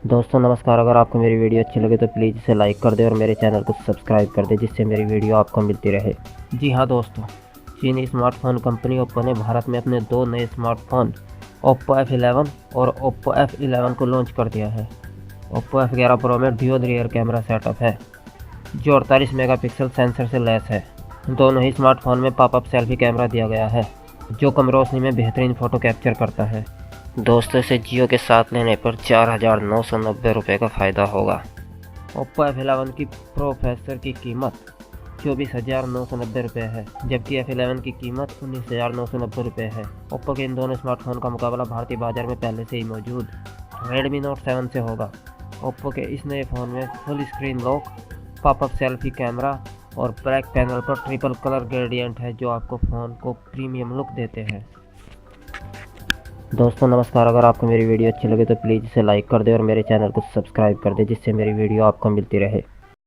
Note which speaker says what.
Speaker 1: दोस्तों नमस्कार। अगर आपको मेरी वीडियो अच्छी लगे तो प्लीज़ इसे लाइक कर दें और मेरे चैनल को सब्सक्राइब कर दें, जिससे मेरी वीडियो आपको मिलती रहे। जी हाँ दोस्तों, चीनी स्मार्टफोन कंपनी ओप्पो ने भारत में अपने दो नए स्मार्टफोन ओप्पो F11 और ओप्पो F11 को लॉन्च कर दिया है। ओप्पो F11 प्रो में ड्यूल रियर कैमरा सेटअप है जो 48 मेगापिक्सल सेंसर से लैस है। दोनों ही स्मार्टफोन में पॉपअप सेल्फी कैमरा दिया गया है जो कम रोशनी में बेहतरीन फ़ोटो कैप्चर करता है। दोस्तों इसे जियो के साथ लेने पर 4,990 रुपये का फ़ायदा होगा। ओप्पो F11 की प्रोसेसर की कीमत 24,990 रुपये है, जबकि F11 की कीमत 19,990 रुपये है। ओप्पो के इन दोनों स्मार्टफोन का मुकाबला भारतीय बाजार में पहले से ही मौजूद रेडमी नोट 7 से होगा। ओप्पो के इस नए फ़ोन में full screen lock, popup selfie camera और बैक पैनल पर ट्रिपल कलर ग्रेडियंट है जो आपको फ़ोन को प्रीमियम लुक देते हैं। दोस्तों नमस्कार। अगर आपको मेरी वीडियो अच्छी लगे तो प्लीज़ इसे लाइक कर दें और मेरे चैनल को सब्सक्राइब कर दें, जिससे मेरी वीडियो आपको मिलती रहे।